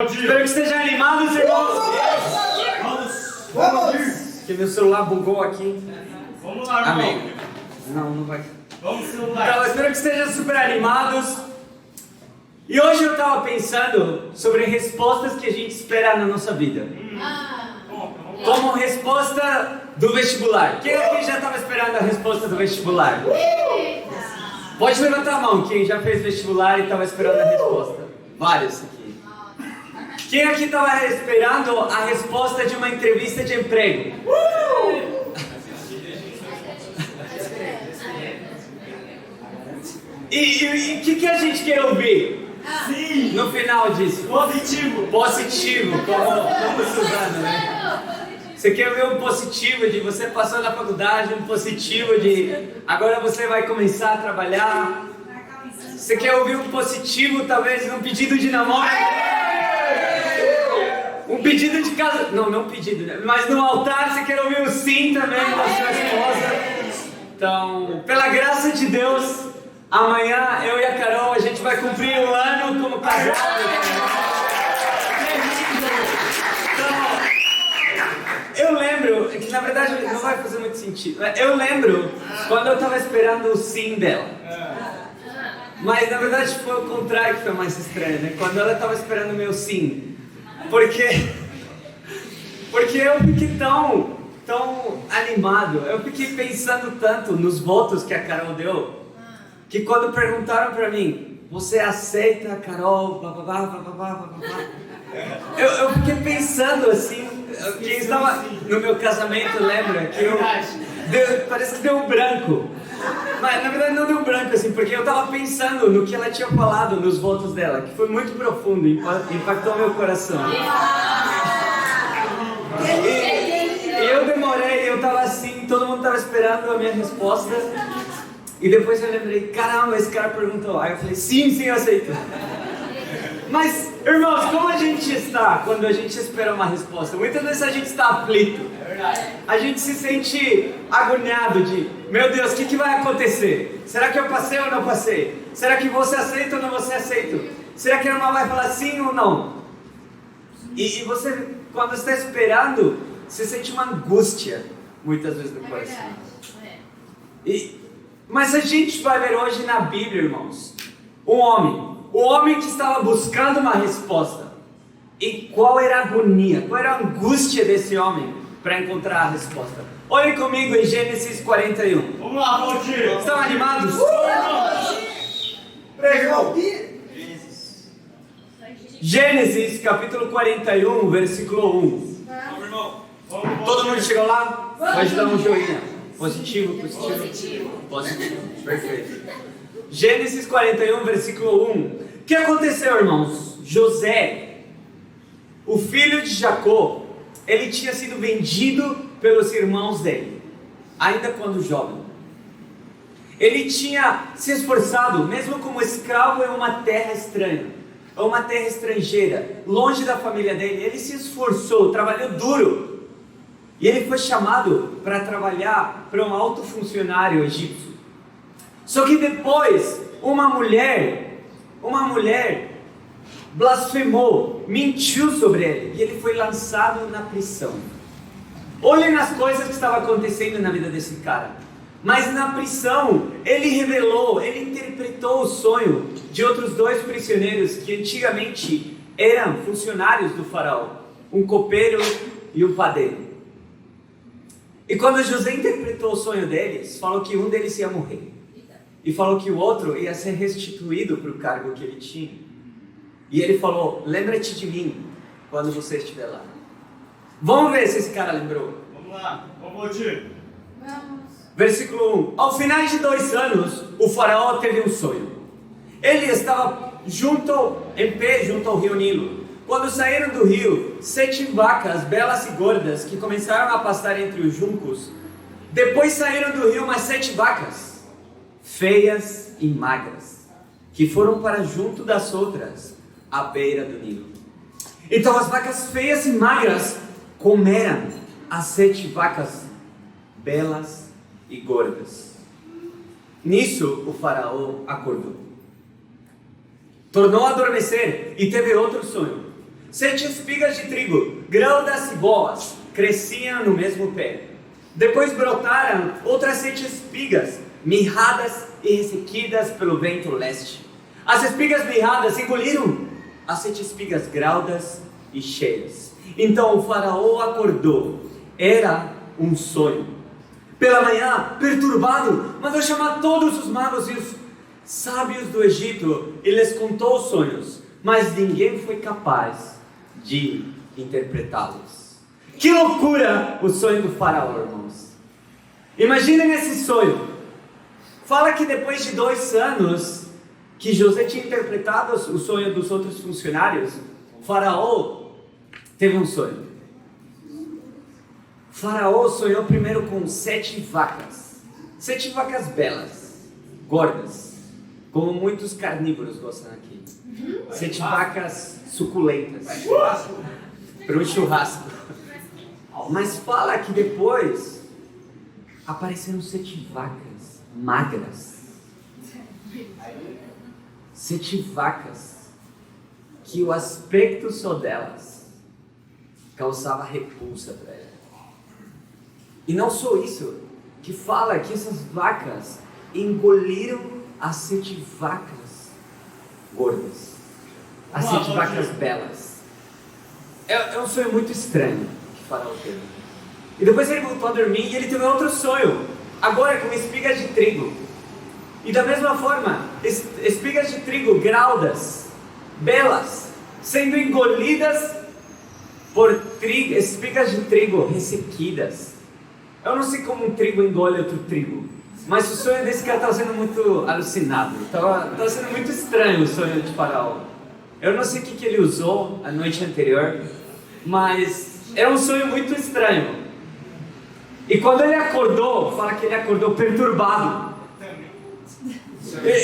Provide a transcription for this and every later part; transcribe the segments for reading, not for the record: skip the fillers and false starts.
Espero que estejam animados, irmãos. Vamos! Porque meu celular bugou aqui. Vamos lá, irmão. Amém. Não vai. Vamos, celular. Então, eu espero que estejam super animados. E hoje eu estava pensando sobre respostas que a gente espera na nossa vida. Como resposta do vestibular. Quem aqui já estava esperando a resposta do vestibular? Pode levantar a mão, quem já fez vestibular e estava esperando a resposta. Vários aqui. Quem aqui estava esperando a resposta de uma entrevista de emprego? E o que a gente quer ouvir? Sim! No final disso? Positivo! Positivo, como Suzano, né? Você quer ver um positivo de você passou na faculdade, um positivo de agora você vai começar a trabalhar. Você quer ouvir um positivo, talvez, num pedido de namoro? Um pedido de casa. Não um pedido, né? Mas no altar você quer ouvir o sim também da sua esposa. Então, pela graça de Deus, amanhã eu e a Carol, a gente vai cumprir um ano como casado. Eu lembro, que na verdade não vai fazer muito sentido. Eu lembro quando eu estava esperando o sim dela. Mas na verdade foi o contrário que foi mais estranho, né? Quando ela estava esperando o meu sim. Porque eu fiquei tão animado. Eu fiquei pensando tanto nos votos que a Carol deu. Que quando perguntaram pra mim, você aceita a Carol? Eu fiquei pensando assim. Quem estava no meu casamento lembra que parece que deu um branco. Mas na verdade não deu um branco assim, porque eu estava pensando no que ela tinha falado nos votos dela, que foi muito profundo, impactou meu coração. E eu demorei, eu estava assim, todo mundo estava esperando a minha resposta. E depois eu lembrei, caramba, esse cara perguntou. Aí eu falei, sim, eu aceito. Mas, irmãos, como a gente está quando a gente espera uma resposta? Muitas vezes a gente está aflito. A gente se sente agoniado de, meu Deus, o que vai acontecer? Será que eu passei ou não passei? Será que você aceita ou não você aceita? Será que a irmã vai falar sim ou não? E você, quando está esperando, você sente uma angústia, muitas vezes no coração. Mas a gente vai ver hoje na Bíblia, irmãos, o homem que estava buscando uma resposta. E qual era a agonia, qual era a angústia desse homem para encontrar a resposta? Olhem comigo em Gênesis 41. Vamos lá, Valdir! Estão animados? Pregão! Gênesis capítulo 41, versículo 1. Vamos, irmão! Todo mundo chegou lá? Pode dar um joinha. Positivo. Perfeito. Gênesis 41, versículo 1. O que aconteceu, irmãos? José, o filho de Jacó, ele tinha sido vendido pelos irmãos dele, ainda quando jovem. Ele tinha se esforçado, mesmo como escravo em uma terra estranha, uma terra estrangeira, longe da família dele. Ele se esforçou, trabalhou duro. E ele foi chamado para trabalhar para um alto funcionário egípcio. Só que depois, uma mulher blasfemou, mentiu sobre ele, e ele foi lançado na prisão. Olhem as coisas que estavam acontecendo na vida desse cara. Mas na prisão, ele interpretou o sonho de outros dois prisioneiros que antigamente eram funcionários do faraó, um copeiro e um padeiro. E quando José interpretou o sonho deles, falou que um deles ia morrer. E falou que o outro ia ser restituído para o cargo que ele tinha. E ele falou, lembra-te de mim quando você estiver lá. Vamos ver se esse cara lembrou. Vamos lá, vamos, Valdir! Versículo 1. Ao final de 2 anos, o faraó teve um sonho. Ele estava em pé junto ao rio Nilo. Quando saíram do rio, 7 vacas belas e gordas que começaram a pastar entre os juncos. Depois saíram do rio mais 7 vacas, feias e magras, que foram para junto das outras, à beira do Nilo. Então as vacas feias e magras comeram as 7 vacas belas e gordas. Nisso o faraó acordou. Tornou a adormecer e teve outro sonho. 7 espigas de trigo, graúdas e boas, cresciam no mesmo pé. Depois brotaram outras 7 espigas, mirradas e ressequidas pelo vento leste. As espigas mirradas engoliram as 7 espigas graúdas e cheias. Então o faraó acordou. Era um sonho. Pela manhã, perturbado, mandou chamar todos os magos e os sábios do Egito e lhes contou os sonhos, mas ninguém foi capaz de interpretá-los. Que loucura o sonho do faraó, irmãos. Imaginem esse sonho. Fala que depois de 2 anos que José tinha interpretado o sonho dos outros funcionários, o faraó teve um sonho. O faraó sonhou primeiro com 7 vacas. 7 vacas belas, gordas, como muitos carnívoros gostam aqui. 7 vacas suculentas para um churrasco. Mas fala que depois apareceram 7 vacas magras. 7 vacas que o aspecto só delas causava repulsa para ela. E não só isso, que fala que essas vacas engoliram as 7 vacas gordas, as 7 vacas belas. É um sonho muito estranho que o faraó teve. E depois ele voltou a dormir e ele teve outro sonho, agora com espigas de trigo. E da mesma forma, espigas de trigo graúdas, belas, sendo engolidas por espigas de trigo ressequidas. Eu não sei como um trigo engole outro trigo, mas o sonho desse cara estava sendo muito alucinado. Estava sendo muito estranho o sonho de faraó. Eu não sei o que ele usou a noite anterior, mas era um sonho muito estranho. E quando ele acordou, fala que ele acordou perturbado.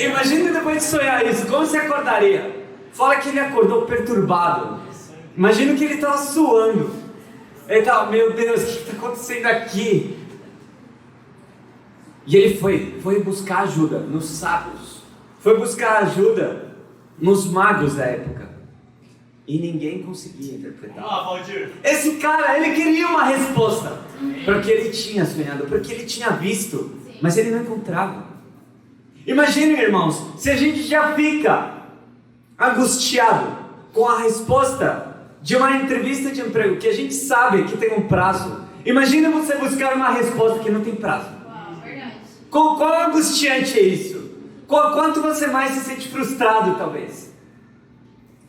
Imagina depois de sonhar isso, como você acordaria? Fala que ele acordou perturbado. Imagina que ele estava suando. Ele estava, meu Deus, o que está acontecendo aqui? E ele foi buscar ajuda nos sábios. Foi buscar ajuda nos magos da época. E ninguém conseguia interpretar. Esse cara, ele queria uma resposta para o que ele tinha sonhado, para o que ele tinha visto, mas ele não encontrava. Imaginem, irmãos, se a gente já fica angustiado com a resposta de uma entrevista de emprego que a gente sabe que tem um prazo. Imagina você buscar uma resposta que não tem prazo. Verdade. Quão angustiante é isso? Quanto você mais se sente frustrado, talvez?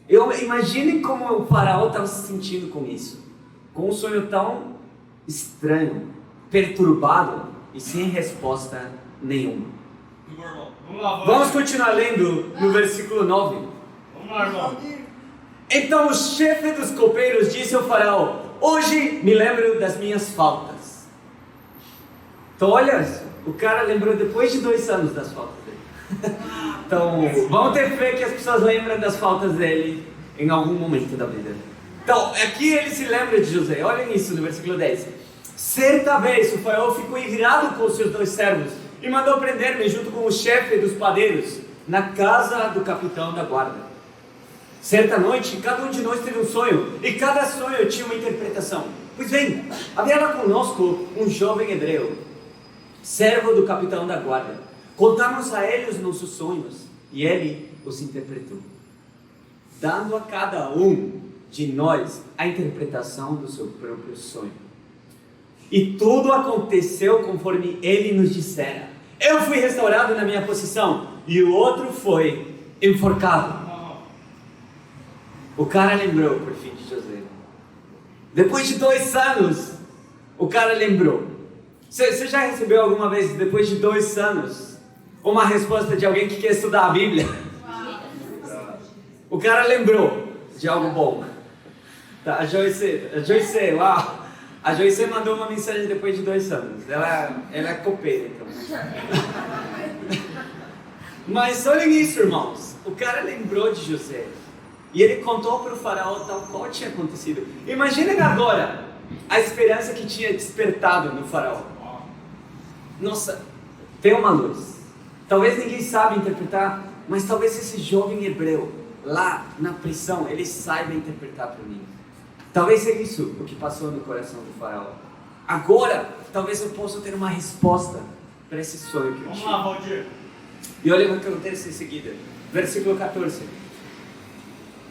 Imagine como o faraó estava se sentindo com isso. Com um sonho tão estranho, perturbado e sem resposta nenhuma. Vamos continuar lendo no versículo 9. Vamos lá, irmão. Então o chefe dos copeiros disse ao faraó: hoje me lembro das minhas faltas. Então olha, o cara lembrou depois de 2 anos das faltas dele. Então vamos ter fé que as pessoas lembram das faltas dele em algum momento da vida. Então aqui ele se lembra de José. Olhem isso no versículo 10. Certa vez o faraó ficou irado com os seus 2 servos e mandou prender-me junto com o chefe dos padeiros na casa do capitão da guarda. Certa noite, cada um de nós teve um sonho, e cada sonho tinha uma interpretação. Pois bem, havia lá conosco um jovem hebreu, servo do capitão da guarda. Contamos a ele os nossos sonhos, e ele os interpretou, dando a cada um de nós a interpretação do seu próprio sonho. E tudo aconteceu conforme ele nos dissera. Eu fui restaurado na minha posição, e o outro foi enforcado. O cara lembrou, por fim, de José. Depois de 2 anos, o cara lembrou. Você já recebeu alguma vez, depois de 2 anos, uma resposta de alguém que quer estudar a Bíblia? O cara lembrou de algo bom. Tá, a Joyce, uau! A Joyce mandou uma mensagem depois de 2 anos. Ela é copeira, então. Mas olhem isso, irmãos. O cara lembrou de José. E ele contou para o faraó tal qual tinha acontecido. Imaginem agora a esperança que tinha despertado no faraó. Nossa, tem uma luz. Talvez ninguém sabe interpretar, mas talvez esse jovem hebreu lá na prisão, ele saiba interpretar para mim. Talvez seja isso o que passou no coração do faraó. Agora, talvez eu possa ter uma resposta para esse sonho que eu Vamos tive. lá, Valdir. E olha o que acontece em seguida. Versículo 14.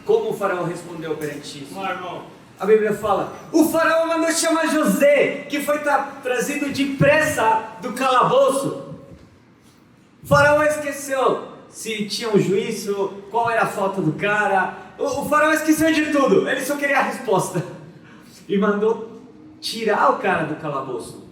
Como o faraó respondeu perante isso? Vamos lá, irmão. A Bíblia fala, o faraó mandou chamar José, que foi trazido depressa do calabouço. O faraó esqueceu se tinha um juízo, qual era a falta do cara. O faraó esqueceu de tudo, ele só queria a resposta. E mandou tirar o cara do calabouço.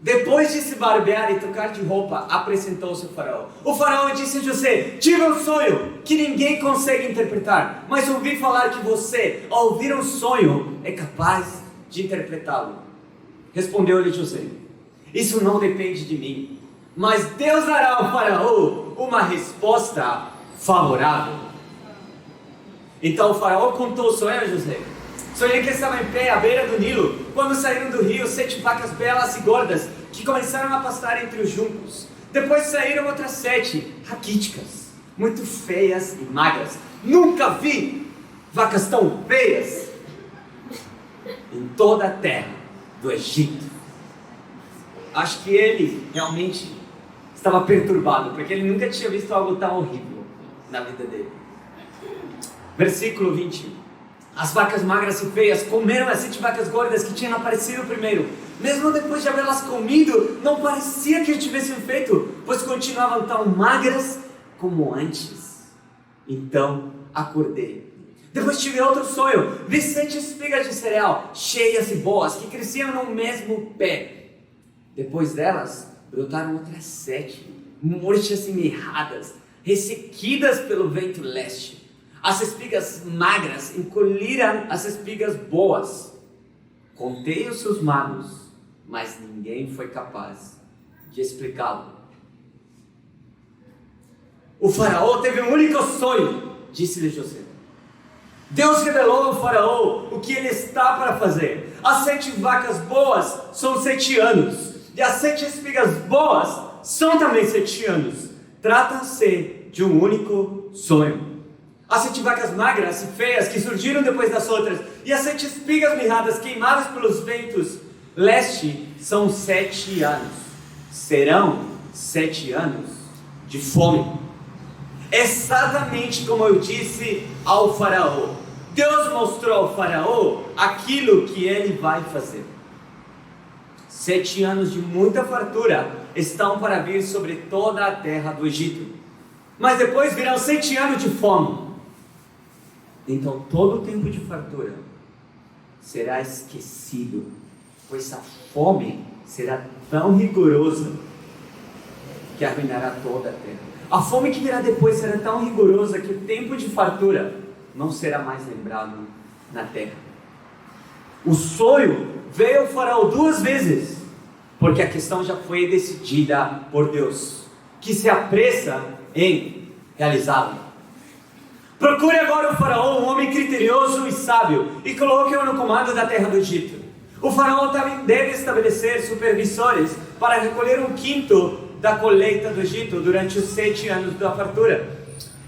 Depois de se barbear e trocar de roupa, apresentou-se o faraó. O faraó disse a José, tive um sonho que ninguém consegue interpretar, mas ouvi falar que você, ao ouvir um sonho, é capaz de interpretá-lo. Respondeu-lhe José, isso não depende de mim, mas Deus dará ao faraó uma resposta favorável. Então o faraó contou o sonho a José. Sonhei que estava em pé à beira do Nilo, quando saíram do rio 7 vacas belas e gordas, que começaram a pastar entre os juncos. Depois saíram outras 7, raquíticas, muito feias e magras. Nunca vi vacas tão feias em toda a terra do Egito. Acho que ele realmente estava perturbado, porque ele nunca tinha visto algo tão horrível na vida dele. Versículo 20. As vacas magras e feias comeram as 7 vacas gordas que tinham aparecido primeiro. Mesmo depois de havê-las comido, não parecia que o tivessem feito, pois continuavam tão magras como antes. Então acordei. Depois tive outro sonho. Vi 7 espigas de cereal, cheias e boas, que cresciam no mesmo pé. Depois delas, brotaram outras 7, murchas e mirradas, ressequidas pelo vento leste. As espigas magras encolheram as espigas boas. Contei os seus magos, mas ninguém foi capaz de explicá-lo. O faraó teve um único sonho, disse-lhe José. Deus revelou ao faraó o que ele está para fazer. As 7 vacas boas são 7 anos, e as 7 espigas boas são também 7 anos. Trata-se de um único sonho. As 7 vacas magras e feias que surgiram depois das outras, e as 7 espigas mirradas queimadas pelos ventos leste, são 7 anos. Serão 7 anos de fome. Exatamente como eu disse ao faraó. Deus mostrou ao faraó aquilo que ele vai fazer. 7 anos de muita fartura estão para vir sobre toda a terra do Egito. Mas depois virão 7 anos de fome. Então todo o tempo de fartura será esquecido, pois a fome será tão rigorosa que arruinará toda a terra. A fome que virá depois será tão rigorosa que o tempo de fartura não será mais lembrado na terra. O sonho veio ao faraó 2 vezes, porque a questão já foi decidida por Deus, que se apressa em realizá-lo. Procure agora o faraó, um homem criterioso e sábio, e coloque-o no comando da terra do Egito. O faraó também deve estabelecer supervisores para recolher 1/5 da colheita do Egito durante os 7 anos da fartura.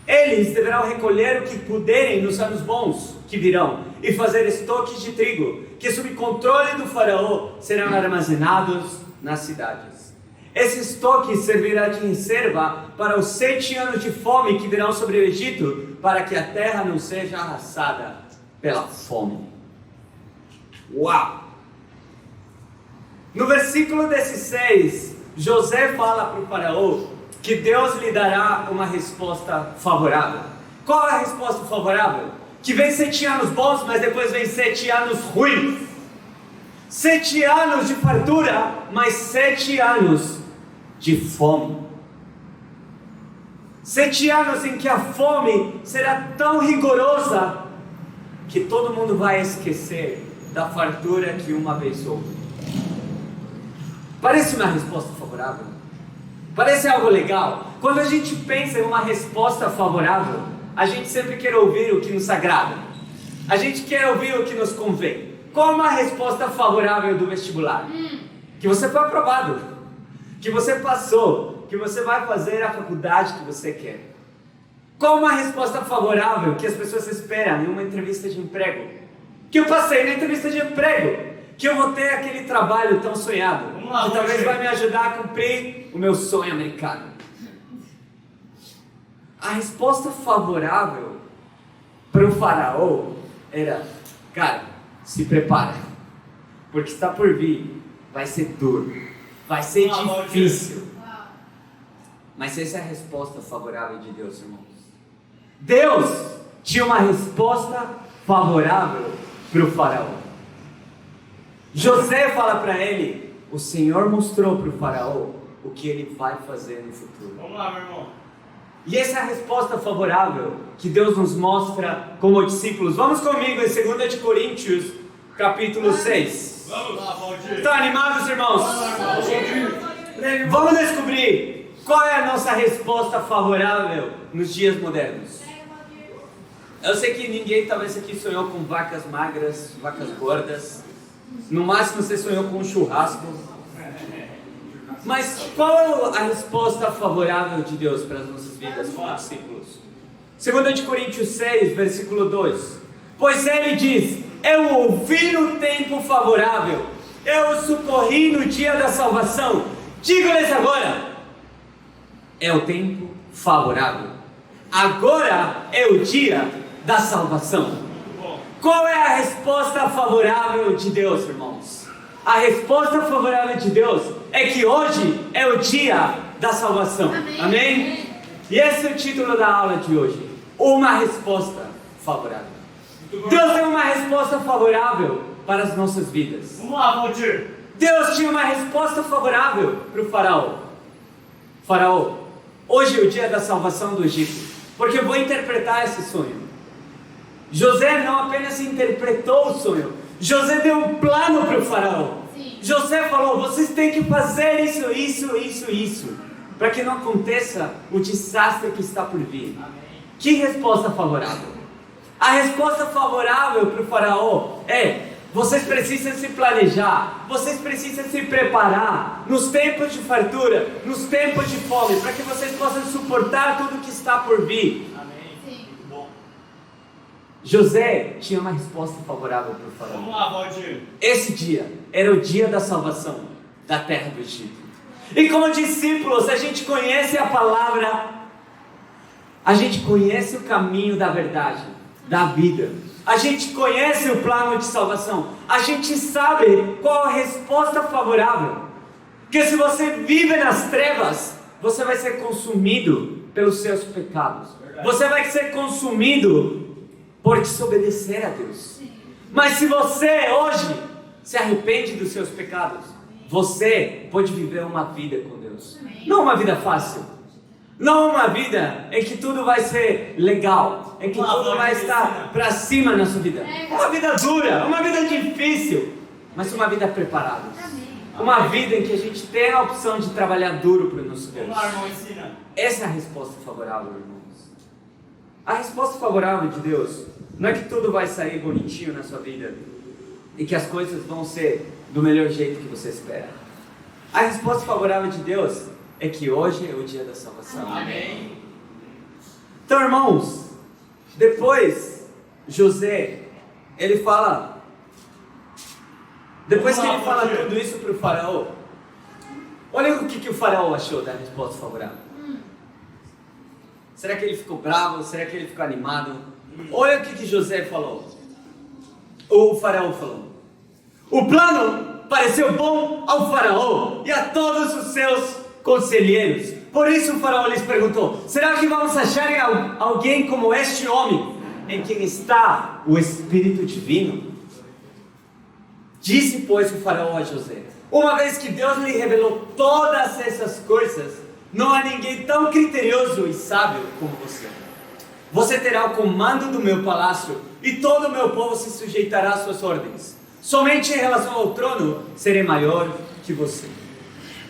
Eles deverão recolher o que puderem nos anos bons que virão e fazer estoques de trigo, que sob controle do faraó serão armazenados nas cidades. Esse estoque servirá de reserva para os 7 anos de fome que virão sobre o Egito, para que a terra não seja arrasada pela fome. Uau! No versículo 16, José fala para o faraó que Deus lhe dará uma resposta favorável. Qual é a resposta favorável? Que vem 7 anos bons, mas depois vem 7 anos ruins. 7 anos de fartura, mas 7 anos de fome. 7 anos em que a fome será tão rigorosa que todo mundo vai esquecer da fartura que uma vez houve. Parece uma resposta favorável? Parece algo legal? Quando a gente pensa em uma resposta favorável, a gente sempre quer ouvir o que nos agrada. A gente quer ouvir o que nos convém. Qual uma resposta favorável do vestibular? Que você foi aprovado, que você passou, que você vai fazer a faculdade que você quer. Qual uma resposta favorável que as pessoas esperam em uma entrevista de emprego? Que eu passei na entrevista de emprego, que eu vou ter aquele trabalho tão sonhado, que talvez vai me ajudar a cumprir o meu sonho americano. A resposta favorável para o faraó era: cara, se prepara, porque está por vir, vai ser duro, vai ser difícil. Mas essa é a resposta favorável de Deus, irmãos. Deus tinha uma resposta favorável para o faraó. José fala para ele: o Senhor mostrou para o faraó o que ele vai fazer no futuro. Vamos lá, meu irmão. E essa é a resposta favorável que Deus nos mostra como discípulos. Vamos comigo em 2 de Coríntios, capítulo 6. Vamos lá, Valdir. Estão animados, irmãos? Vamos descobrir qual é a nossa resposta favorável nos dias modernos. Eu sei que ninguém talvez aqui sonhou com vacas magras, vacas gordas. No máximo você sonhou com um churrasco. Mas qual é a resposta favorável de Deus para as nossas vidas como discípulos? 2 de Coríntios 6, versículo 2. Pois ele diz: eu ouvi no tempo favorável, eu os socorri no dia da salvação. Digo-lhes agora: é o tempo favorável. Agora é o dia da salvação. Qual é a resposta favorável de Deus, irmãos? A resposta favorável de Deus é que hoje é o dia da salvação. Amém? E esse é o título da aula de hoje. Uma resposta favorável. Deus tem uma resposta favorável para as nossas vidas. Vamos lá, Valdir. Deus tinha uma resposta favorável para o faraó. Faraó, hoje é o dia da salvação do Egito, porque eu vou interpretar esse sonho. José não apenas interpretou o sonho, José deu um plano para o faraó. José falou: vocês têm que fazer isso, para que não aconteça o desastre que está por vir. Que resposta favorável? A resposta favorável para o faraó é: vocês precisam se planejar, vocês precisam se preparar nos tempos de fartura, nos tempos de fome, para que vocês possam suportar tudo que está por vir. José tinha uma resposta favorável para o faraó. Vamos lá, Valdir. Esse dia era o dia da salvação da terra do Egito. E como discípulos, a gente conhece a palavra, a gente conhece o caminho da verdade, da vida. A gente conhece o plano de salvação. A gente sabe qual a resposta favorável. Porque se você vive nas trevas, você vai ser consumido pelos seus pecados. Você vai ser consumido por desobedecer a Deus. Mas se você hoje se arrepende dos seus pecados, você pode viver uma vida com Deus. Não uma vida fácil, não uma vida em que tudo vai ser legal, em que tudo vai estar para cima na sua vida. Uma vida dura, uma vida difícil, mas uma vida preparada. Uma vida em que a gente tem a opção de trabalhar duro para o nosso Deus. Vamos lá, irmão, ensina. Essa é a resposta favorável, irmãos. A resposta favorável de Deus não é que tudo vai sair bonitinho na sua vida e que as coisas vão ser do melhor jeito que você espera. A resposta favorável de Deus é que hoje é o dia da salvação. Amém. Então, irmãos, depois José, ele fala, depois que ele fala tudo isso para o faraó, olha o que o faraó achou da resposta favorável. Será que ele ficou bravo? Será que ele ficou animado? Olha o que José falou. O faraó falou: o plano pareceu bom ao faraó e a todos os seus conselheiros. Por isso o faraó lhes perguntou: será que vamos achar alguém como este homem, em quem está o Espírito Divino? Disse, pois, o faraó a José: uma vez que Deus lhe revelou todas essas coisas, não há ninguém tão criterioso e sábio como você. Você terá o comando do meu palácio e todo o meu povo se sujeitará às suas ordens. Somente em relação ao trono serei maior que você.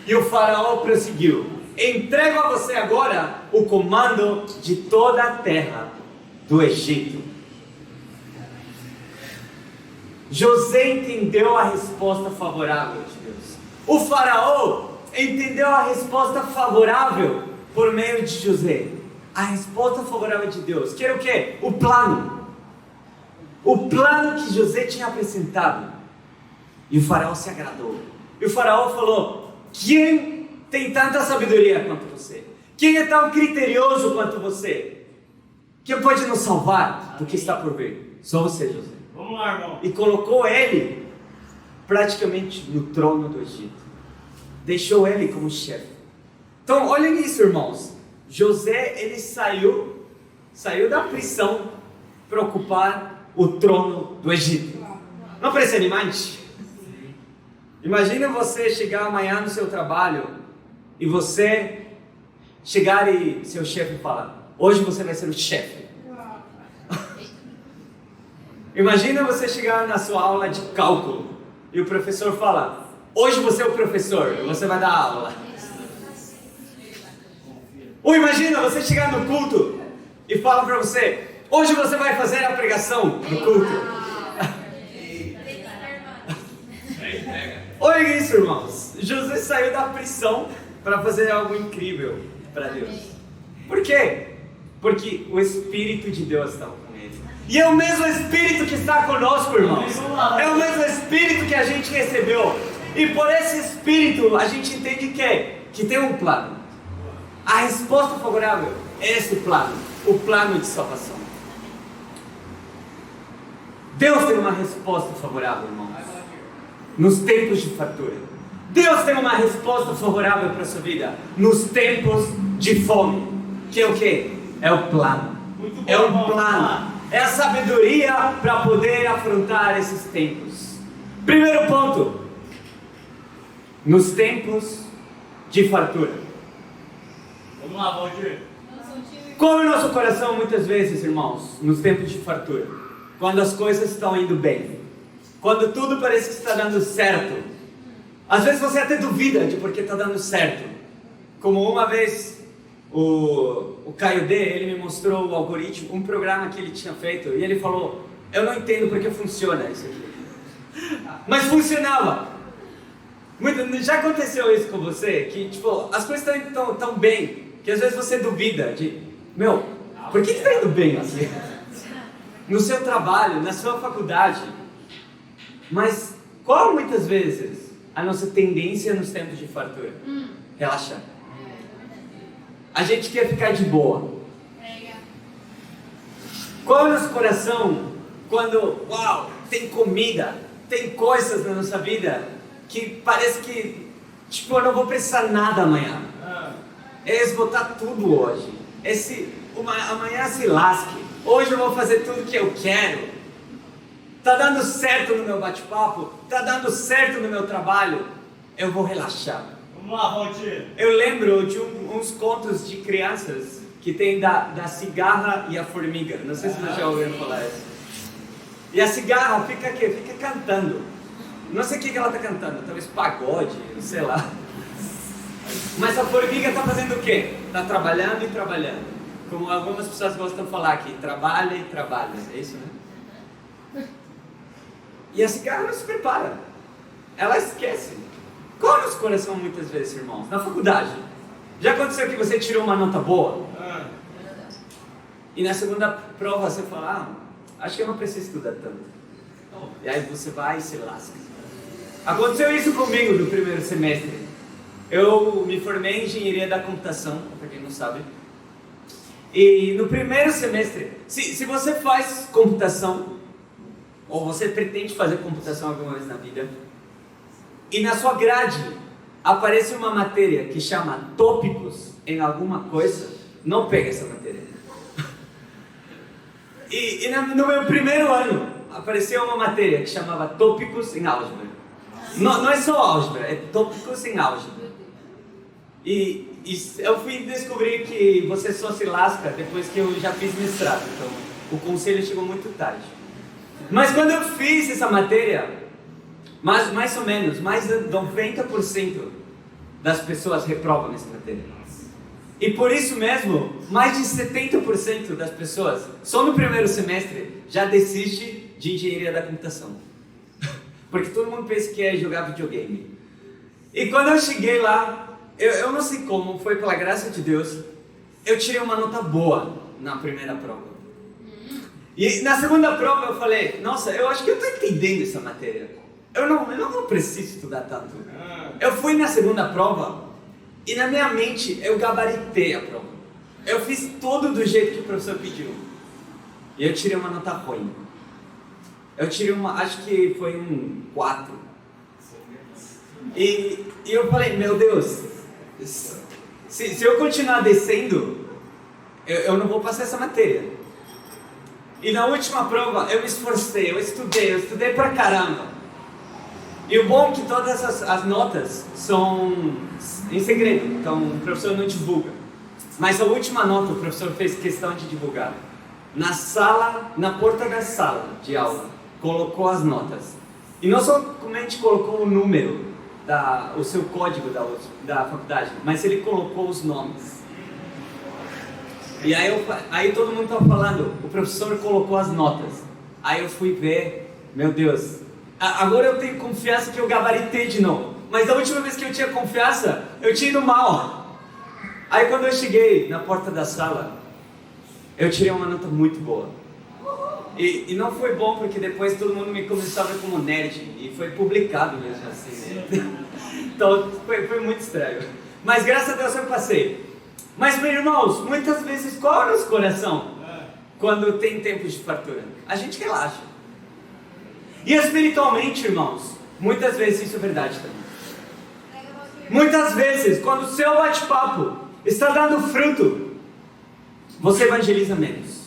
E o faraó prosseguiu: entrego a você agora o comando de toda a terra do Egito. José entendeu a resposta favorável de Deus. O faraó entendeu a resposta favorável por meio de José. a resposta favorável de Deus, que era o quê? O plano. O plano que José tinha apresentado. E o faraó se agradou. E o faraó falou: quem tem tanta sabedoria quanto você? Quem é tão criterioso quanto você? Quem pode nos salvar do que está por vir? Só você, José. Vamos lá, irmão. E colocou ele praticamente no trono do Egito. Deixou ele como chefe. Então, olhem isso, irmãos. José, ele saiu da prisão para ocupar o trono do Egito. Não parece animante? Imagina você chegar amanhã no seu trabalho e você chegar e seu chefe falar: hoje você vai ser o chefe. Imagina você chegar na sua aula de cálculo e o professor fala: hoje você é o professor, você vai dar aula. Ou imagina você chegar no culto e fala para você: hoje você vai fazer a pregação no culto. Olha isso, irmãos. José saiu da prisão para fazer algo incrível para Deus. Por quê? Porque o Espírito de Deus estava com ele. E é o mesmo Espírito que está conosco, irmãos. É o mesmo Espírito que a gente recebeu. E por esse Espírito a gente entende que tem um plano. A resposta favorável é esse plano. O plano de salvação. Deus tem uma resposta favorável, irmãos. Nos tempos de fartura. Deus tem uma resposta favorável para a sua vida nos tempos de fome. Que é o quê? É o plano. É um plano. É a sabedoria para poder afrontar esses tempos. Primeiro ponto. Nos tempos de fartura. Vamos lá, Valdir. Como é o nosso coração muitas vezes, irmãos, nos tempos de fartura? Quando as coisas estão indo bem. Quando tudo parece que está dando certo. Às vezes você até duvida de porque está dando certo. Como uma vez o Caio D, ele me mostrou o algoritmo, um programa que ele tinha feito. E ele falou: eu não entendo porque funciona isso aqui. Mas funcionava. Já aconteceu isso com você? Que tipo, as coisas estão tão bem que às vezes você duvida de: meu, por que está indo bem assim? No seu trabalho, na sua faculdade. Mas qual muitas vezes a nossa tendência nos tempos de fartura? Relaxar. A gente quer ficar de boa. Qual é o nosso coração quando, uau, tem comida, tem coisas na nossa vida que parece que, tipo, eu não vou precisar nada amanhã. É esgotar tudo hoje. Amanhã se lasque. Hoje eu vou fazer tudo que eu quero. Tá dando certo no meu bate-papo, tá dando certo no meu trabalho, eu vou relaxar. Vamos lá, Valdir. Eu lembro de uns contos de crianças que tem da cigarra e a formiga. Não sei se vocês já ouviram falar isso. E a cigarra fica aqui, fica cantando. Não sei o que ela está cantando, talvez pagode, sei lá. Mas a formiga está fazendo o quê? Está trabalhando e trabalhando. Como algumas pessoas gostam de falar aqui, trabalha e trabalha. É isso, né? E a cigarra não se prepara. Ela esquece. Qual é o nosso coração muitas vezes, irmãos? Na faculdade. Já aconteceu que você tirou uma nota boa? E na segunda prova você fala: acho que eu não preciso estudar tanto. E aí você vai e se lasca. Aconteceu isso comigo no primeiro semestre. Eu me formei em engenharia da computação, para quem não sabe. E no primeiro semestre, se você faz computação, ou você pretende fazer computação alguma vez na vida, e na sua grade aparece uma matéria que chama tópicos em alguma coisa, não pega essa matéria. E no meu primeiro ano apareceu uma matéria que chamava tópicos em álgebra. Não é só álgebra, é tópicos em álgebra. E eu fui descobrir que você só se lasca depois que eu já fiz mestrado, então o conselho chegou muito tarde. Mas quando eu fiz essa matéria, mais ou menos, mais de 90% das pessoas reprovam essa matéria. E por isso mesmo, mais de 70% das pessoas, só no primeiro semestre, já desiste de engenharia da computação. Porque todo mundo pensa que é jogar videogame. E quando eu cheguei lá, eu não sei como, foi pela graça de Deus, eu tirei uma nota boa na primeira prova. E na segunda prova eu falei, nossa, eu acho que eu estou entendendo essa matéria. Eu não preciso estudar tanto. Eu fui na segunda prova e na minha mente eu gabaritei a prova. Eu fiz tudo do jeito que o professor pediu. E eu tirei uma nota ruim. Eu tirei acho que foi um 4. E eu falei, meu Deus, se eu continuar descendo, eu não vou passar essa matéria. E na última prova eu me esforcei, eu estudei pra caramba. E o bom é que todas as notas são em segredo, então o professor não divulga. Mas a última nota o professor fez questão de divulgar. Na sala, na porta da sala de aula, colocou as notas. E não somente colocou o número, o seu código da faculdade, mas ele colocou os nomes. E aí todo mundo estava falando, o professor colocou as notas. Aí eu fui ver, meu Deus, agora eu tenho confiança que eu gabaritei de novo. Mas da última vez que eu tinha confiança, eu tinha ido mal. Aí quando eu cheguei na porta da sala, eu tirei uma nota muito boa. E não foi bom porque depois todo mundo me começou a ver como nerd. E foi publicado mesmo assim, né? Então foi muito estranho. Mas graças a Deus eu passei. Mas meus irmãos, muitas vezes qual é o nosso coração? Quando tem tempos de fartura? A gente relaxa. E espiritualmente, irmãos, muitas vezes isso é verdade também. Muitas vezes, quando o seu bate-papo está dando fruto, você evangeliza menos.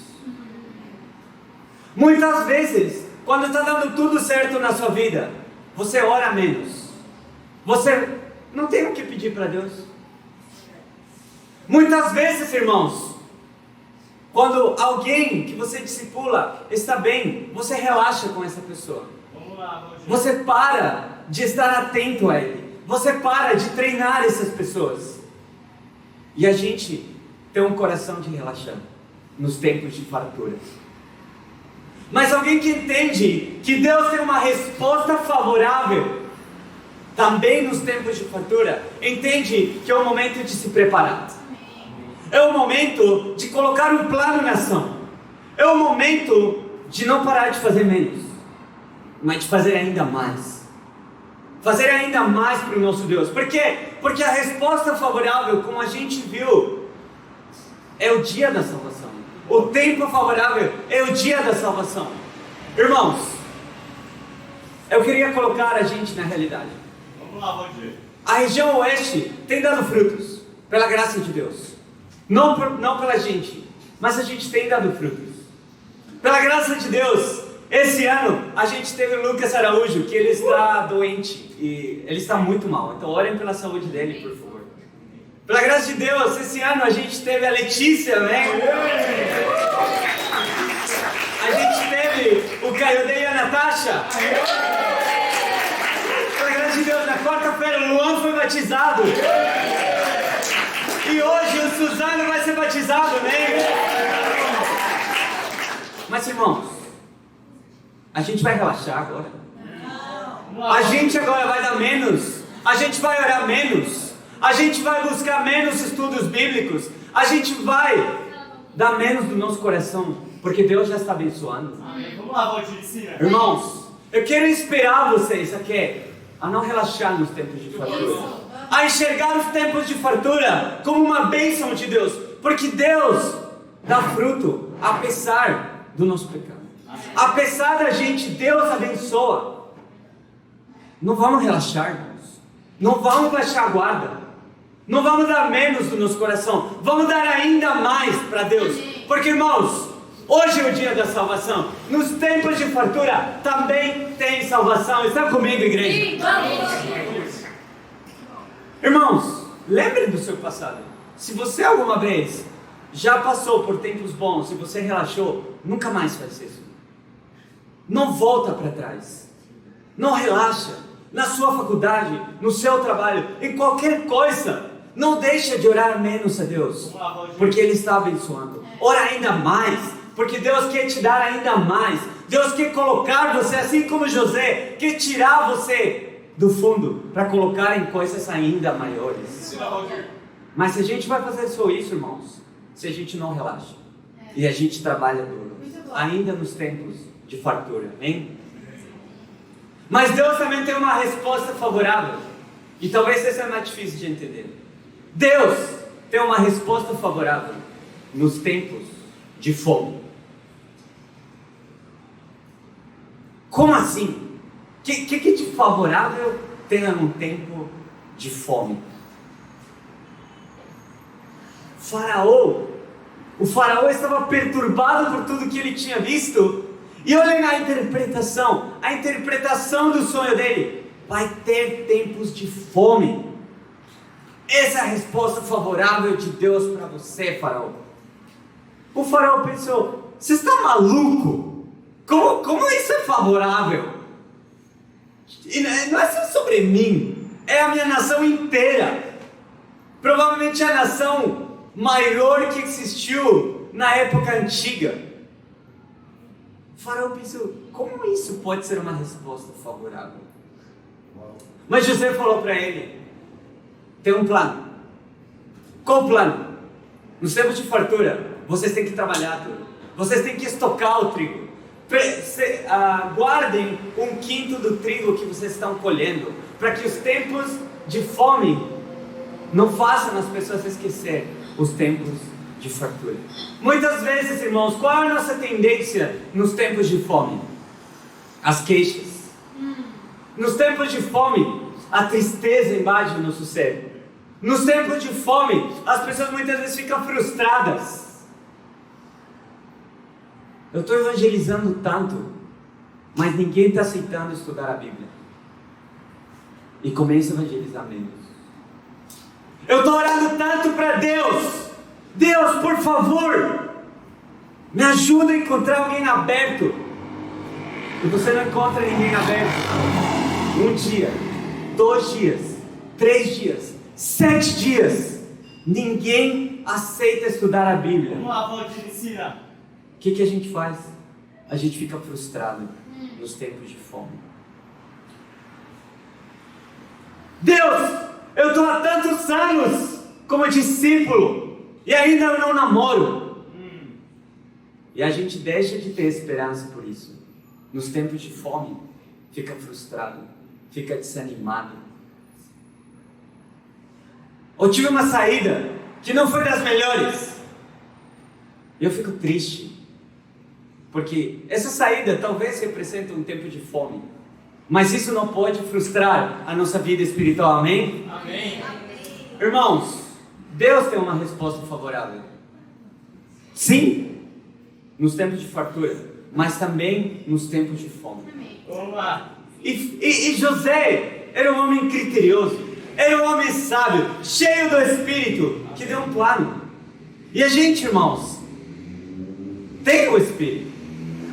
Muitas vezes, quando está dando tudo certo na sua vida, você ora menos. Você não tem o que pedir para Deus. Muitas vezes, irmãos, quando alguém que você discipula está bem, você relaxa com essa pessoa. Você para de estar atento a ele. Você para de treinar essas pessoas. E a gente tem um coração de relaxar nos tempos de fartura. Mas alguém que entende que Deus tem uma resposta favorável também nos tempos de fartura, entende que é o momento de se preparar. É o momento de colocar um plano na ação. É o momento de não parar de fazer menos, mas de fazer ainda mais. Fazer ainda mais para o nosso Deus. Por quê? Porque a resposta favorável, como a gente viu, é o dia da salvação. O tempo favorável é o dia da salvação. Irmãos, eu queria colocar a gente na realidade. Vamos lá, Valdir. A região oeste tem dado frutos, pela graça de Deus. Não pela gente, mas a gente tem dado frutos. Pela graça de Deus, esse ano a gente teve o Lucas Araújo, que ele está doente e ele está muito mal. Então orem pela saúde dele, por favor. Pela graça de Deus, esse ano a gente teve a Letícia, né? A gente teve o Caiodei e a Natasha. Pela graça de Deus, na quarta-feira o Luan foi batizado. E hoje o Suzano vai ser batizado, né? Mas irmãos, a gente vai relaxar agora. A gente agora vai dar menos. A gente vai orar menos. A gente vai buscar menos estudos bíblicos. A gente vai dar menos do nosso coração, porque Deus já está abençoando. Amém. Vamos lá, Valdir, ensina. Irmãos, eu quero inspirar vocês a não relaxar nos tempos de fartura. A enxergar os tempos de fartura como uma bênção de Deus. Porque Deus dá fruto apesar do nosso pecado. Apesar da gente, Deus abençoa. Não vamos relaxar, irmãos. Não vamos baixar a guarda. Não vamos dar menos do nosso coração. Vamos dar ainda mais para Deus. Porque, irmãos, hoje é o dia da salvação. Nos tempos de fartura também tem salvação. Está comigo, igreja? Sim, vamos. Irmãos, lembre do seu passado. Se você alguma vez já passou por tempos bons e você relaxou, nunca mais faz isso. Não volta para trás. Não relaxa. Na sua faculdade, no seu trabalho, em qualquer coisa, não deixa de orar menos a Deus, porque Ele está abençoando. Ora ainda mais, porque Deus quer te dar ainda mais. Deus quer colocar você, assim como José, quer tirar você do fundo para colocar em coisas ainda maiores. Mas se a gente vai fazer só isso, irmãos, se a gente não relaxa. E a gente trabalha duro. Ainda nos tempos de fartura. Amém? Mas Deus também tem uma resposta favorável. E talvez essa é mais difícil de entender. Deus tem uma resposta favorável nos tempos de fome. Como assim? O que de favorável tem num tempo de fome? O faraó estava perturbado por tudo que ele tinha visto. E olhem a interpretação do sonho dele. Vai ter tempos de fome. Essa é a resposta favorável de Deus para você, faraó. O faraó pensou: você está maluco? Como isso é favorável? E não é só sobre mim, é a minha nação inteira. Provavelmente a nação maior que existiu na época antiga. O faraó pensou: como isso pode ser uma resposta favorável? Mas José falou para ele: tem um plano. Qual o plano? Nos tempos de fartura, vocês têm que trabalhar tudo. Vocês têm que estocar o trigo. Guardem 1/5 do trigo que vocês estão colhendo, para que os tempos de fome não façam as pessoas esquecer os tempos de fartura. Muitas vezes, irmãos, qual é a nossa tendência nos tempos de fome? As queixas. Nos tempos de fome, a tristeza invade o nosso cérebro. Nos tempos de fome, as pessoas muitas vezes ficam frustradas. Eu estou evangelizando tanto, mas ninguém está aceitando estudar a Bíblia. E começa a evangelizar menos. Eu estou orando tanto para Deus. Deus, por favor, me ajuda a encontrar alguém aberto. E você não encontra ninguém aberto. 1 dia, 2 dias, 3 dias, 7 dias. Ninguém aceita estudar a Bíblia. Vamos lá, Valdir, ensina. O que a gente faz? A gente fica frustrado nos tempos de fome. Deus, eu estou há tantos anos como discípulo e ainda eu não namoro. E a gente deixa de ter esperança por isso. Nos tempos de fome, fica frustrado, fica desanimado. Eu tive uma saída que não foi das melhores. Eu fico triste. Porque essa saída talvez represente um tempo de fome. Mas isso não pode frustrar a nossa vida espiritual, amém? Amém. Irmãos, Deus tem uma resposta favorável. Sim, nos tempos de fartura, mas também nos tempos de fome. Vamos lá. E José era um homem criterioso, era um homem sábio, cheio do Espírito, que deu um plano. E a gente, irmãos, tem o Espírito.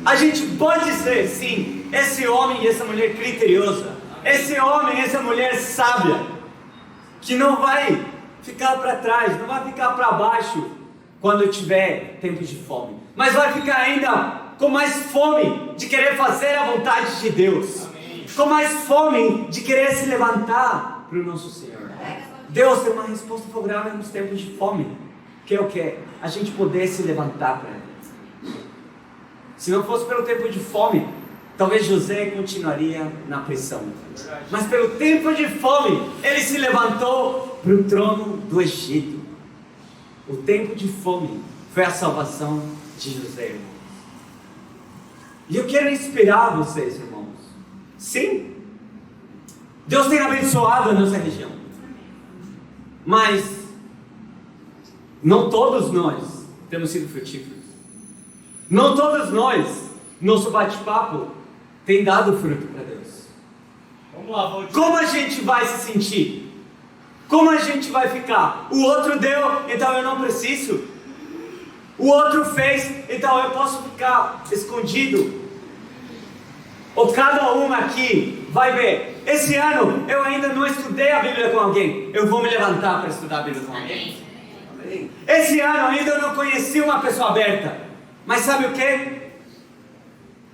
A gente pode ser, sim, esse homem e essa mulher criteriosa, esse homem e essa mulher sábia, que não vai ficar para trás, não vai ficar para baixo quando tiver tempos de fome, mas vai ficar ainda com mais fome de querer fazer a vontade de Deus. Amém. Com mais fome de querer se levantar para o nosso Senhor. Deus tem uma resposta favorável nos tempos de fome, que é o que? A gente poder se levantar para Ele. Se não fosse pelo tempo de fome, talvez José continuaria na prisão. Mas pelo tempo de fome, ele se levantou para o trono do Egito. O tempo de fome foi a salvação de José, irmãos. E eu quero inspirar vocês, irmãos. Sim, Deus tem abençoado a nossa região. Mas não todos nós temos sido frutíferos. Não todos nós, nosso bate-papo, tem dado fruto para Deus. Vamos lá, Valdir. Como a gente vai se sentir? Como a gente vai ficar? O outro deu, então eu não preciso. O outro fez, então eu posso ficar escondido. Ou cada um aqui vai ver: esse ano eu ainda não estudei a Bíblia com alguém, eu vou me levantar para estudar a Bíblia com alguém. Amém. Esse ano ainda eu não conheci uma pessoa aberta. Mas sabe o que?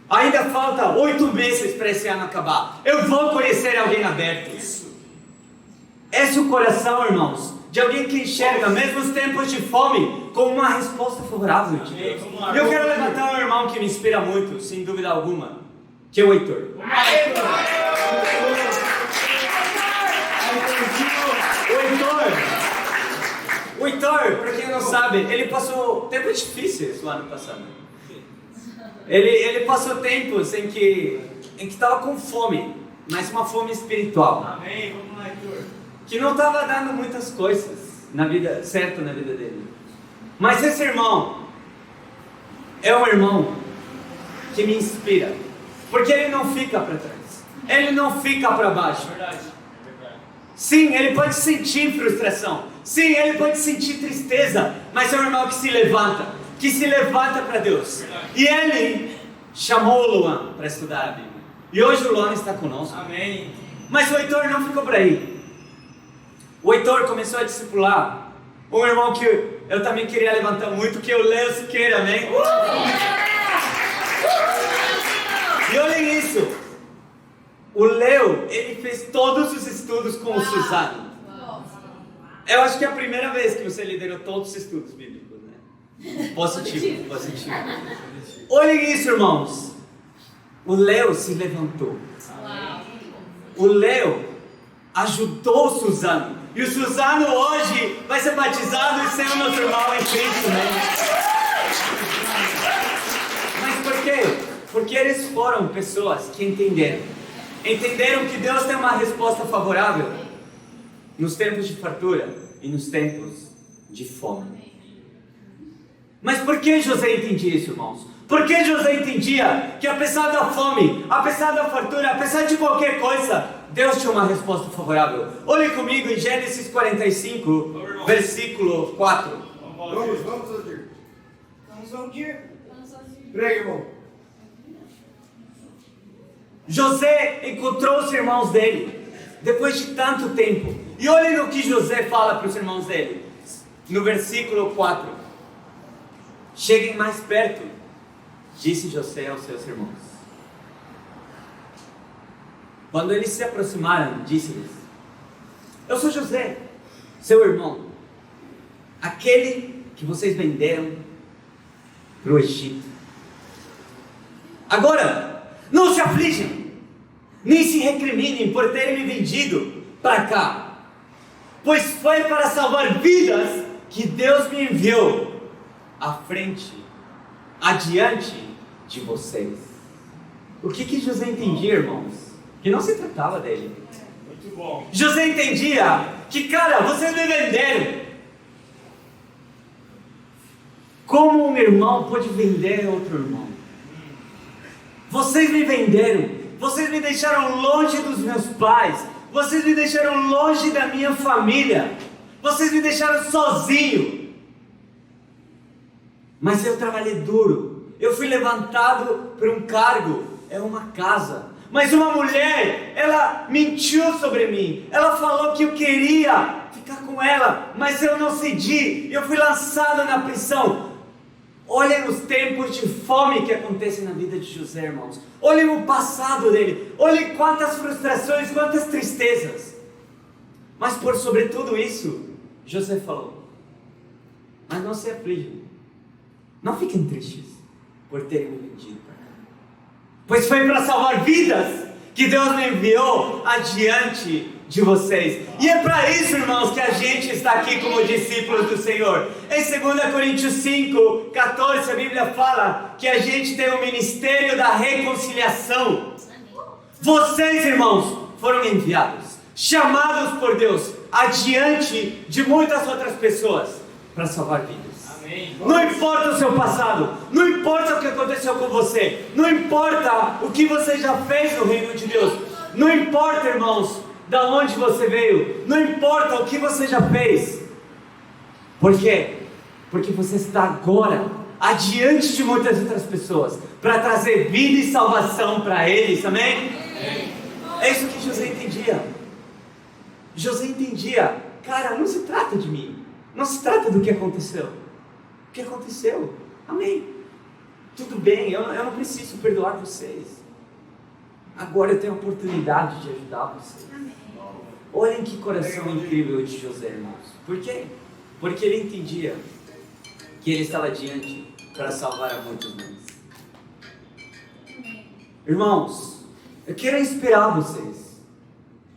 Ainda falta 8 meses para esse ano acabar. Eu vou conhecer alguém aberto. Esse é o coração, irmãos, de alguém que enxerga mesmo os tempos de fome como uma resposta favorável de Deus. E eu quero levantar um irmão que me inspira muito, sem dúvida alguma, que é o Heitor. O Heitor, para quem não sabe, ele passou tempos difíceis no ano passado. Ele passou tempos em que estava com fome, mas uma fome espiritual. Amém. Vamos lá, Heitor. Que não estava dando muitas coisas certo na vida dele. Mas esse irmão é um irmão que me inspira, porque ele não fica para trás, ele não fica para baixo. Verdade. Sim, ele pode sentir frustração, sim, ele pode sentir tristeza, mas é um irmão que se levanta para Deus. Verdade. E ele chamou o Luan para estudar a Bíblia, e hoje o Luan está conosco. Amém. Mas o Heitor não ficou por aí. O Heitor começou a discipular um irmão que eu também queria levantar muito, que é o Léo Siqueira, amém? E olhem isso, o Léo, ele fez todos os estudos com o Suzano. Eu acho que é a primeira vez que você liderou todos os estudos bíblicos, né? Positivo. Olhem isso, irmãos. O Léo se levantou. O Léo ajudou o Suzano. E o Suzano hoje vai ser batizado e ser o nosso irmão em Cristo, né? Mas por quê? Porque eles foram pessoas que entenderam que Deus tem uma resposta favorável nos tempos de fartura e nos tempos de fome. Mas por que José entendia isso, irmãos? Por que José entendia que apesar da fome, apesar da fartura, apesar de qualquer coisa, Deus tinha uma resposta favorável? Olhe comigo em Gênesis 45, versículo 4. Vamos, Odir. Vamos, Odir. Prega, irmão. José encontrou os irmãos dele, depois de tanto tempo. E olhem o que José fala para os irmãos dele, no versículo 4. Cheguem mais perto, disse José aos seus irmãos. Quando eles se aproximaram, disse-lhes: eu sou José, seu irmão, aquele que vocês venderam para o Egito. Agora, não se aflijam, nem se recriminem por terem me vendido para cá, pois foi para salvar vidas que Deus me enviou adiante de vocês. O que José entendia, irmãos? Que não se tratava dele. Muito bom. José entendia que, cara, vocês me venderam. Como um irmão pode vender outro irmão? Vocês me venderam, vocês me deixaram longe dos meus pais, vocês me deixaram longe da minha família, vocês me deixaram sozinho. Mas eu trabalhei duro, eu fui levantado por um cargo, é uma casa. Mas uma mulher, ela mentiu sobre mim, ela falou que eu queria ficar com ela, mas eu não cedi, eu fui lançado na prisão. Olhem os tempos de fome que acontecem na vida de José, irmãos. Olhem o passado dele. Olhem quantas frustrações, quantas tristezas. Mas por sobre tudo isso, José falou: mas não se aflijam, não fiquem tristes por terem me vendido para cá, pois foi para salvar vidas que Deus me enviou adiante de vocês. E é para isso, irmãos, que a gente está aqui como discípulos do Senhor. Em 2 Coríntios 5, 14, a Bíblia fala que a gente tem o ministério da reconciliação. Vocês, irmãos, foram enviados, chamados por Deus adiante de muitas outras pessoas para salvar vidas. Amém. Não importa o seu passado, não importa o que aconteceu com você, não importa o que você já fez no reino de Deus, não importa, irmãos, da onde você veio, não importa o que você já fez. Por quê? Porque você está agora adiante de muitas outras pessoas para trazer vida e salvação para eles, amém? É isso que José entendia. José entendia, cara, não se trata de mim, não se trata do que aconteceu. O que aconteceu? Amém. Tudo bem, eu não preciso perdoar vocês. Agora eu tenho a oportunidade de ajudar vocês. Olhem que coração incrível de José, irmãos. Por quê? Porque ele entendia que ele estava diante para salvar a muitos mães. Irmãos, eu quero inspirar vocês.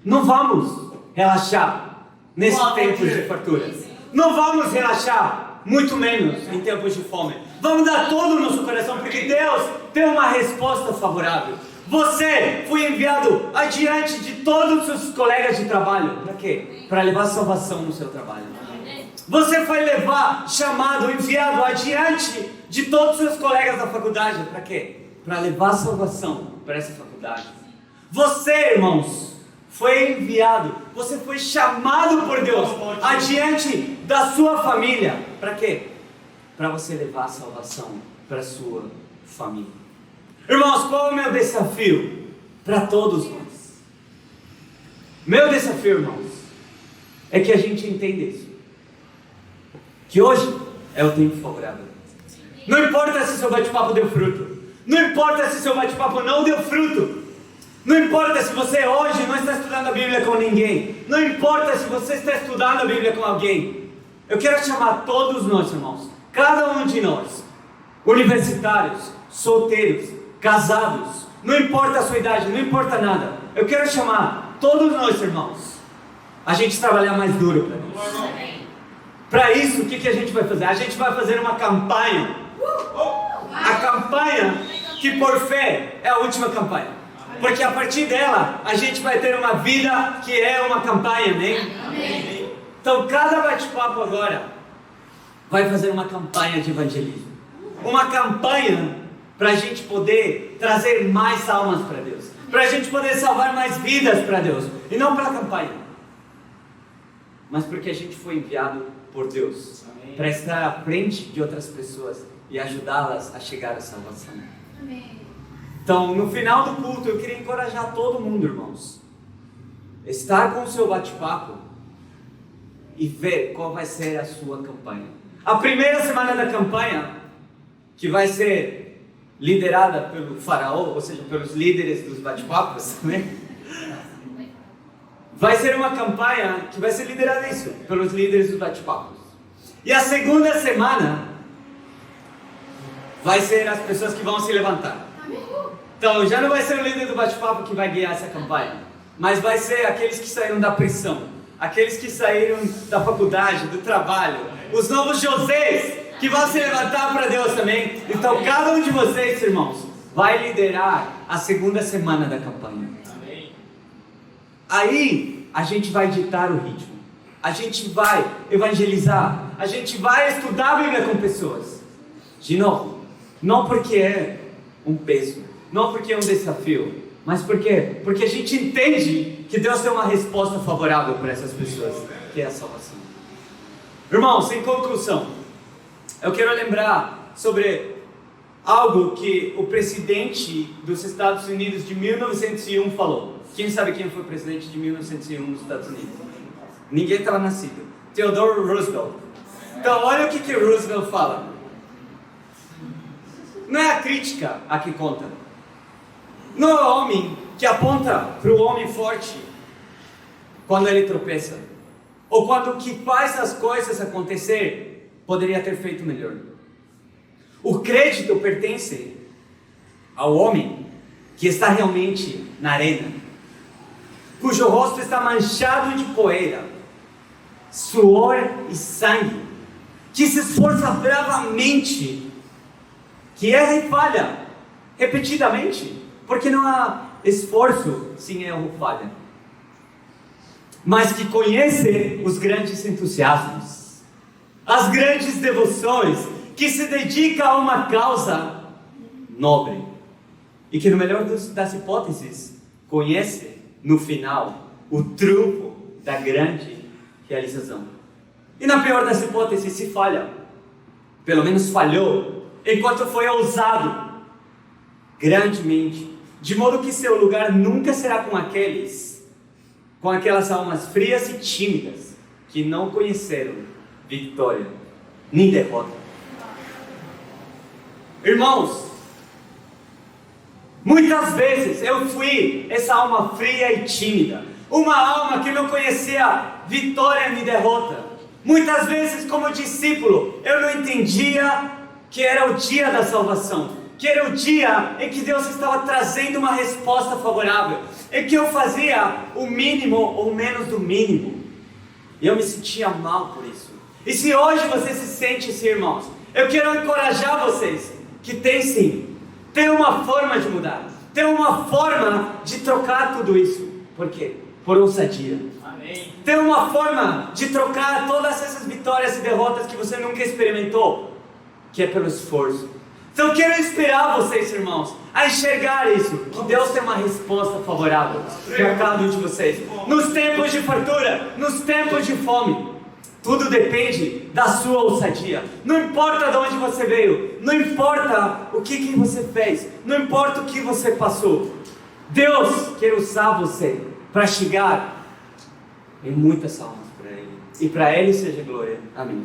Não vamos relaxar nesse tempo de fartura. Não vamos relaxar, muito menos em tempos de fome. Vamos dar todo o nosso coração, porque Deus tem uma resposta favorável. Você foi enviado adiante de todos os seus colegas de trabalho. Para quê? Para levar salvação no seu trabalho. Você foi chamado, enviado adiante de todos os seus colegas da faculdade. Para quê? Para levar salvação para essa faculdade. Você, irmãos, foi enviado, você foi chamado por Deus adiante da sua família. Para quê? Para você levar salvação para a sua família. Irmãos, qual é o meu desafio para todos nós? Meu desafio, irmãos, é que a gente entenda isso. Que hoje é o tempo favorável. Não importa se seu bate-papo deu fruto. Não importa se seu bate-papo não deu fruto. Não importa se você hoje não está estudando a Bíblia com ninguém. Não importa se você está estudando a Bíblia com alguém. Eu quero chamar todos nós, irmãos, cada um de nós, universitários, solteiros, casados, não importa a sua idade, não importa nada. Eu quero chamar todos nós, irmãos, a gente trabalhar mais duro para Deus. Para isso, o que a gente vai fazer? A gente vai fazer uma campanha. A campanha que por fé é a última campanha. Porque a partir dela, a gente vai ter uma vida que é uma campanha, amém? Então, cada bate-papo agora vai fazer uma campanha de evangelismo. Uma campanha para a gente poder trazer mais almas para Deus. Para a gente poder salvar mais vidas para Deus. E não pela campanha, mas porque a gente foi enviado por Deus para estar à frente de outras pessoas e ajudá-las a chegar à salvação. Amém. Então, no final do culto, eu queria encorajar todo mundo, irmãos, estar com o seu bate-papo e ver qual vai ser a sua campanha. A primeira semana da campanha, que vai ser liderada pelo faraó, ou seja, pelos líderes dos bate-papos, né? Vai ser uma campanha que vai ser liderada isso, pelos líderes dos bate-papos. E a segunda semana vai ser as pessoas que vão se levantar. Então, já não vai ser o líder do bate-papo que vai guiar essa campanha, mas vai ser aqueles que saíram da prisão, aqueles que saíram da faculdade, do trabalho, os novos Josés que vão se levantar para Deus também. Então, cada um de vocês, irmãos, vai liderar a segunda semana da campanha. Aí, a gente vai ditar o ritmo, a gente vai evangelizar, a gente vai estudar a Bíblia com pessoas. De novo, não porque é um peso, não porque é um desafio, mas porque a gente entende que Deus tem uma resposta favorável para essas pessoas, que é a salvação. Irmãos, em conclusão, eu quero lembrar sobre algo que o presidente dos Estados Unidos de 1901 falou. Quem sabe quem foi o presidente de 1901 nos Estados Unidos? Ninguém estava nascido. Theodore Roosevelt. Então, olha o que Roosevelt fala. Não é a crítica a que conta. Não é o homem que aponta para o homem forte quando ele tropeça. Ou quando o que faz as coisas acontecer poderia ter feito melhor. O crédito pertence ao homem que está realmente na arena, cujo rosto está manchado de poeira, suor e sangue, que se esforça bravamente, que erra e falha repetidamente, porque não há esforço sem erro ou falha, mas que conhece os grandes entusiasmos, as grandes devoções, que se dedica a uma causa nobre, e que no melhor das hipóteses, conhece no final o trunfo da grande realização. E na pior das hipóteses, se falha, pelo menos falhou, enquanto foi ousado grandemente, de modo que seu lugar nunca será com aquelas almas frias e tímidas, que não conheceram vitória nem derrota. Irmãos, muitas vezes eu fui essa alma fria e tímida. Uma alma que não conhecia vitória nem derrota. Muitas vezes, como discípulo, eu não entendia que era o dia da salvação, que era o dia em que Deus estava trazendo uma resposta favorável, em que eu fazia o mínimo ou menos do mínimo, e eu me sentia mal por isso. E se hoje você se sente assim, irmãos, eu quero encorajar vocês, que tem uma forma de mudar, tem uma forma de trocar tudo isso. Por quê? Por ousadia. Amém. Tem uma forma de trocar todas essas vitórias e derrotas que você nunca experimentou, que é pelo esforço. Então eu quero inspirar vocês, irmãos, a enxergar isso, que Deus tem uma resposta favorável para cada um de vocês. Nos tempos de fartura, nos tempos de fome, tudo depende da sua ousadia. Não importa de onde você veio, não importa o que você fez, não importa o que você passou. Deus quer usar você para chegar em muitas almas para Ele. E para Ele seja glória. Amém.